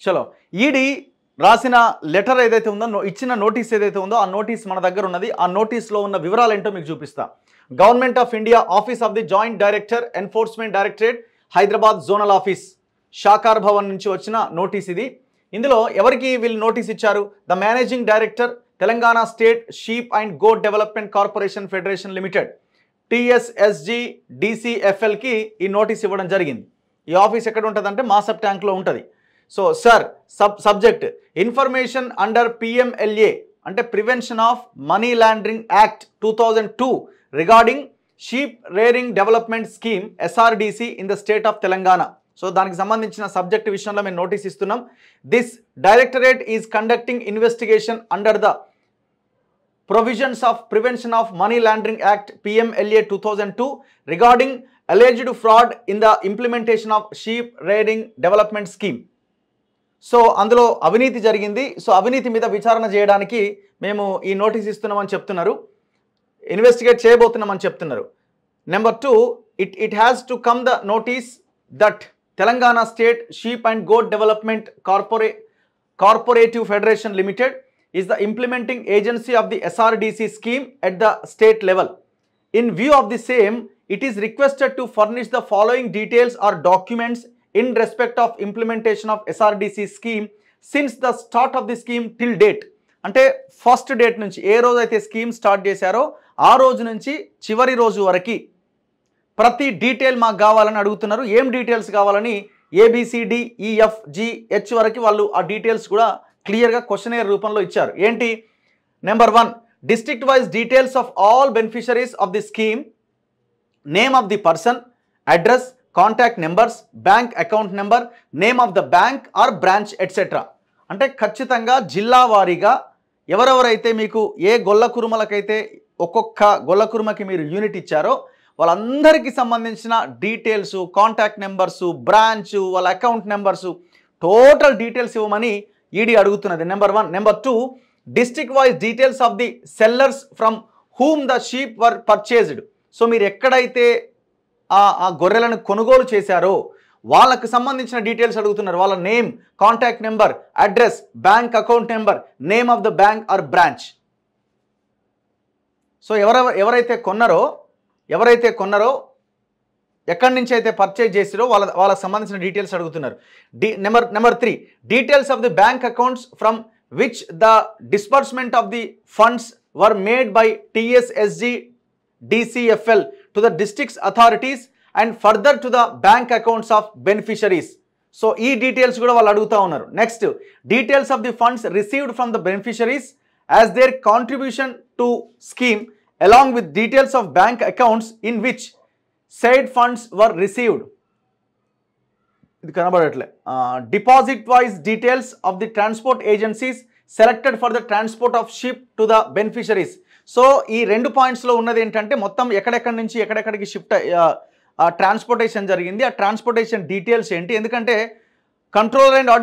చలో ఈడీ రాసిన లెటర్ ఏదైతే ఉందో ఇచ్చిన నోటీస్ ఏదైతే ఉందో ఆ నోటీస్ మన దగ్గర ఉన్నది. ఆ నోటీస్లో ఉన్న వివరాలు ఏంటో మీకు చూపిస్తా. Government of India office of the joint director enforcement directorate Hyderabad zonal office Shakar Bhavan నుంచి వచ్చిన నోటీస్ ఇది. ఇందులో ఎవరికి వీళ్ళు నోటీస్ ఇచ్చారు? The managing director Telangana state sheep and goat development corporation federation limited TSSG DCFLకి ఈ నోటీస్ ఇవ్వడం జరిగింది. ఈ ఆఫీస్ ఎక్కడ ఉంటుందంటే మాసప్ ట్యాంక్లో ఉంటుంది. So sir subject information under PMLA అంటే prevention of money laundering act 2002 regarding sheep rearing development scheme SRDC in the state of Telangana. So దానికి సంబంధించిన సబ్జెక్ట్ విషయంలో మేము నోటీస్ ఇస్తున్నాం. This directorate is conducting investigation under the provisions of Prevention of Money Laundering Act PMLA 2002 regarding alleged fraud in the implementation of sheep rearing development scheme. So అందులో అవినీతి జరిగింది. So అవినీతి మీద విచారణ చేయడానికి మేము ఈ నోటీస్ ఇస్తున్నామని చెప్తున్నారు, ఇన్వెస్టిగేట్ చేయబోతున్నామని చెప్తున్నారు. Number 2, it has to come the notice that Telangana state sheep and goat development corporative federation limited is the implementing agency of the SRDC scheme at the state level. In view of the same, it is requested to furnish the following details or documents in respect of implementation of SRDC scheme since the start of the scheme till date. అంటే first date నుంచి ఏ రోజు అయితే scheme start చేశారో ఆ రోజు నుంచి చివరి రోజు వరకు ప్రతి డీటెయిల్ మాకు కావాలని అడుగుతున్నారు. ఏం డీటెయిల్స్ కావాలని ABCDEFGH వరకు వాళ్ళు ఆ డీటెయిల్స్ కూడా క్లియర్గా క్వశ్చనర్ రూపంలో ఇచ్చారు. ఏంటి? Number 1, district wise details of all beneficiaries of the scheme, name of the person, address, contact numbers, bank account number, name of the bank or branch etcetera. అంటే ఖచ్చితంగా జిల్లా వారీగా ఎవరెవరైతే మీకు ఏ గొల్ల కురుమలకైతే ఒక్కొక్క గొల్ల కురుమకి మీరు యూనిట్ ఇచ్చారో వాళ్ళందరికీ సంబంధించిన డీటెయిల్స్, కాంటాక్ట్ నెంబర్సు, బ్రాంచ్, వాళ్ళ అకౌంట్ నెంబర్సు, టోటల్ డీటెయిల్స్ ఇవ్వమని ఈడీ అడుగుతున్నది. Number 1. Number 2, district wise details of the sellers from whom the sheep were purchased. So మీరు ఎక్కడైతే ఆ గొర్రెలను కొనుగోలు చేశారో వాళ్ళకు సంబంధించిన డీటెయిల్స్ అడుగుతున్నారు. వాళ్ళ name, contact number, address, bank account number, name of the bank or branch. So ఎవరైతే కొన్నారో ఎక్కడి నుంచి అయితే పర్చేజ్ చేసిరో వాళ్ళకి సంబంధించిన డీటెయిల్స్ అడుగుతున్నారు. Number 3, details of the bank accounts from which the disbursement of the funds were made by TSSG DCFL to the districts authorities and further to the bank accounts of beneficiaries. So ఈ details కూడా వాళ్ళు అడుగుతూ ఉన్నారు. Next, details of the funds received from the beneficiaries as there contribution to scheme along with details of bank accounts in which said funds were received. ఇది కనబడట్లే. Deposit wise details of the transport agencies selected for the transport of ship to the beneficiaries. So ఈ 2 పాయింట్స్లో ఉన్నది ఏంటంటే మొత్తం ఎక్కడెక్కడి నుంచి ఎక్కడెక్కడికి shift transportation జరిగింది, ఆ ట్రాన్స్పోర్టేషన్ డీటెయిల్స్ ఏంటి. ఎందుకంటే కంట్రోలర్ అండ్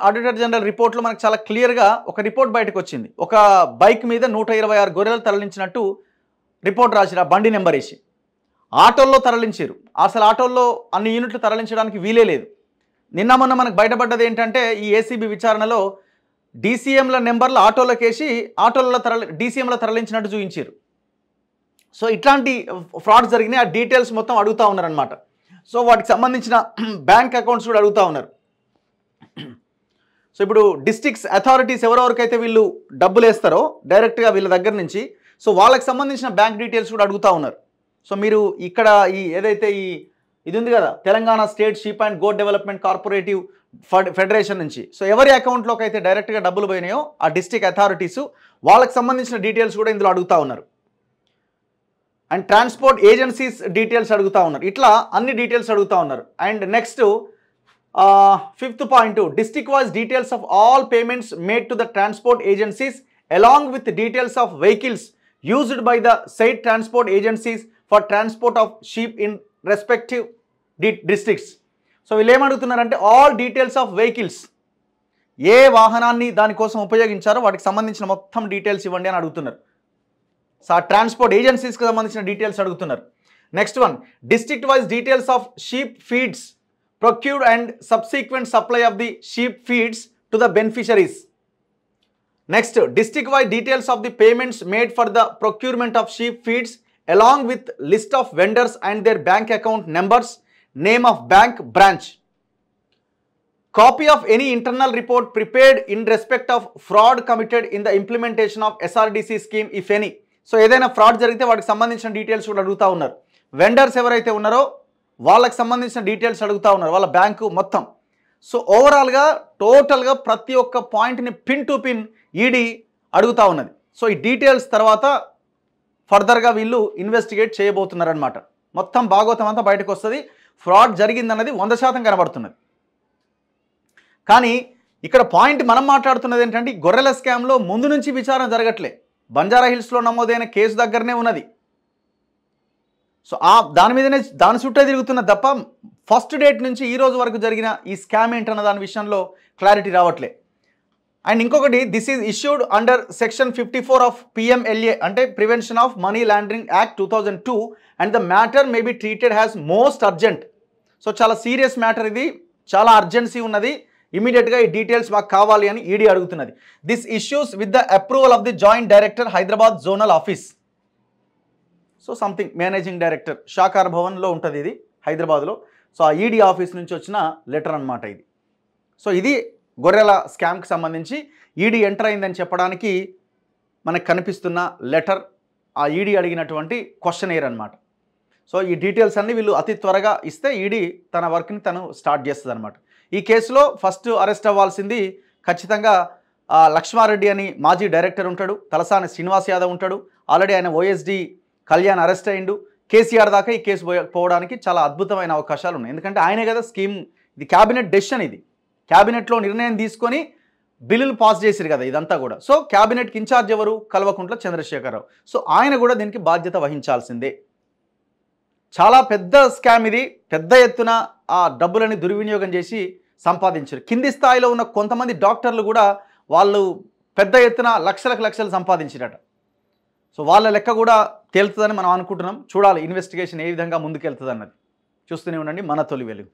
ఆడిటర్ జనరల్ రిపోర్ట్లో మనకు చాలా క్లియర్గా ఒక రిపోర్ట్ బయటకు వచ్చింది. ఒక బైక్ మీద 126 గొర్రెలు తరలించినట్టు రిపోర్ట్ రాసిరు. ఆ బండి నెంబర్ వేసి ఆటోల్లో తరలించారు. అసలు ఆటోల్లో అన్ని యూనిట్లు తరలించడానికి వీలే లేదు. నిన్న మొన్న మనకు బయటపడ్డది ఏంటంటే ఈ ACB విచారణలో DCMల నెంబర్లు ఆటోలకు వేసి DCMలో తరలించినట్టు చూపించారు. సో ఇట్లాంటి ఫ్రాడ్స్ జరిగినాయి. ఆ డీటెయిల్స్ మొత్తం అడుగుతూ ఉన్నారనమాట. సో వాటికి సంబంధించిన బ్యాంక్ అకౌంట్స్ కూడా అడుగుతూ ఉన్నారు. సో ఇప్పుడు డిస్ట్రిక్ట్స్ అథారిటీస్ ఎవరెవరికైతే వీళ్ళు డబ్బులు వేస్తారో డైరెక్ట్గా వీళ్ళ దగ్గర నుంచి, సో వాళ్ళకి సంబంధించిన బ్యాంక్ డీటెయిల్స్ కూడా అడుగుతూ ఉన్నారు. సో మీరు ఇక్కడ ఏదైతే ఇది ఉంది కదా Telangana state sheep and goat development corporative federation నుంచి, సో ఎవరి అకౌంట్లోకి అయితే డైరెక్ట్గా డబ్బులు పోయినాయో ఆ డిస్ట్రిక్ట్ అథారిటీస్ వాళ్ళకి సంబంధించిన డీటెయిల్స్ కూడా ఇందులో అడుగుతూ ఉన్నారు. అండ్ ట్రాన్స్పోర్ట్ ఏజెన్సీస్ డీటెయిల్స్ అడుగుతూ ఉన్నారు. ఇట్లా అన్ని డీటెయిల్స్ అడుగుతూ ఉన్నారు. And next 5th point, district wise details of all payments made to the transport agencies along with details of vehicles used by the side transport agencies for transport of sheep in respective districts. So వీళ్ళు ఏమడుగుతున్నారంటే all details of vehicles, ఏ వాహనాన్ని దానికోసం ఉపయోగించారో వాటికి సంబంధించిన మొత్తం details ఇవ్వండి అని అడుగుతున్నారు. So ఆ ట్రాన్స్పోర్ట్ ఏజెన్సీస్కి సంబంధించిన డీటెయిల్స్ అడుగుతున్నారు. Next one, district wise details of sheep feeds procured and subsequent supply of the sheep feeds to the beneficiaries. Next, district wide details of the payments made for the procurement of sheep feeds along with list of vendors and their bank account numbers, name of bank branch. Copy of any internal report prepared in respect of fraud committed in the implementation of SRDC scheme if any. So ఏదైనా fraud జరిగితే వాటికి సంబంధించిన details కూడా అడుగుతూ ఉన్నారు. Vendors ఎవరైతే ఉన్నారో వాళ్ళకి సంబంధించిన డీటెయిల్స్ అడుగుతూ ఉన్నారు, వాళ్ళ బ్యాంకు మొత్తం. సో ఓవరాల్గా టోటల్గా ప్రతి ఒక్క పాయింట్ని పిన్ టు పిన్ ఈడీ అడుగుతూ ఉన్నది. సో ఈ డీటెయిల్స్ తర్వాత ఫర్దర్గా వీళ్ళు ఇన్వెస్టిగేట్ చేయబోతున్నారనమాట. మొత్తం భాగవతం అంతా బయటకు వస్తుంది. ఫ్రాడ్ జరిగిందన్నది 100% కనబడుతున్నది. కానీ ఇక్కడ పాయింట్ మనం మాట్లాడుతున్నది ఏంటంటే, గొర్రెల స్కామ్లో ముందు నుంచి విచారణ జరగట్లే. బంజారా హిల్స్లో నమోదైన కేసు దగ్గరనే ఉన్నది. సో దాని చుట్టే తిరుగుతున్న తప్ప ఫస్ట్ డేట్ నుంచి ఈ రోజు వరకు జరిగిన ఈ స్కామ్ ఏంటన్న దాని విషయంలో క్లారిటీ రావట్లే. అండ్ ఇంకొకటి, this is issued under section 54 of PMLA అంటే prevention of money laundering act 2002 and the matter may be treated has most urgent. So చాలా సీరియస్ మ్యాటర్ ఇది, చాలా అర్జెన్సీ ఉన్నది, ఇమీడియట్గా ఈ డీటెయిల్స్ మాకు కావాలి అని ఈడీ అడుగుతున్నది. This issues with the approval of the joint director Hyderabad zonal office. So something managing director Shakar భవన్లో ఉంటుంది ఇది హైదరాబాద్లో. సో ఆ ఈడీ ఆఫీస్ నుంచి వచ్చిన లెటర్ అనమాట ఇది. సో ఇది గొర్రెల స్కామ్కి సంబంధించి ఈడీ ఎంటర్ అయిందని చెప్పడానికి మనకు కనిపిస్తున్న లెటర్, ఆ ఈడీ అడిగినటువంటి క్వశ్చనీర్ అనమాట. సో ఈ డీటెయిల్స్ అన్నీ వీళ్ళు అతి త్వరగా ఇస్తే ఈడీ తన వర్క్ని తను స్టార్ట్ చేస్తుంది అనమాట. ఈ కేసులో ఫస్ట్ అరెస్ట్ అవ్వాల్సింది ఖచ్చితంగా లక్ష్మారెడ్డి అని మాజీ డైరెక్టర్ ఉంటాడు, తలసాని శ్రీనివాస్ యాదవ్ ఉంటాడు. ఆల్రెడీ ఆయన OSD కళ్యాణ్ అరెస్ట్ అయ్యిండు. కేసీఆర్ దాకా ఈ కేసు పోవడానికి చాలా అద్భుతమైన అవకాశాలు ఉన్నాయి. ఎందుకంటే ఆయనే కదా స్కీమ్, ఇది క్యాబినెట్ డెసిషన్, ఇది క్యాబినెట్లో నిర్ణయం తీసుకొని బిల్లులు పాస్ చేసిరు కదా ఇదంతా కూడా. సో క్యాబినెట్కి ఇన్ఛార్జ్ ఎవరు? కల్వకుంట్ల చంద్రశేఖరరావు. సో ఆయన కూడా దీనికి బాధ్యత వహించాల్సిందే. చాలా పెద్ద స్కామ్ ఇది, పెద్ద ఎత్తున ఆ డబ్బులని దుర్వినియోగం చేసి సంపాదించారు. కింది స్థాయిలో ఉన్న కొంతమంది డాక్టర్లు కూడా వాళ్ళు పెద్ద ఎత్తున లక్షలు సంపాదించారట. సో వాళ్ళ లెక్క కూడా తేలుతుందని మనం అనుకుంటున్నాం. చూడాలి ఇన్వెస్టిగేషన్ ఏ విధంగా ముందుకెళ్తుంది అన్నది. చూస్తూనే ఉండండి మన తొలి వెలుగు.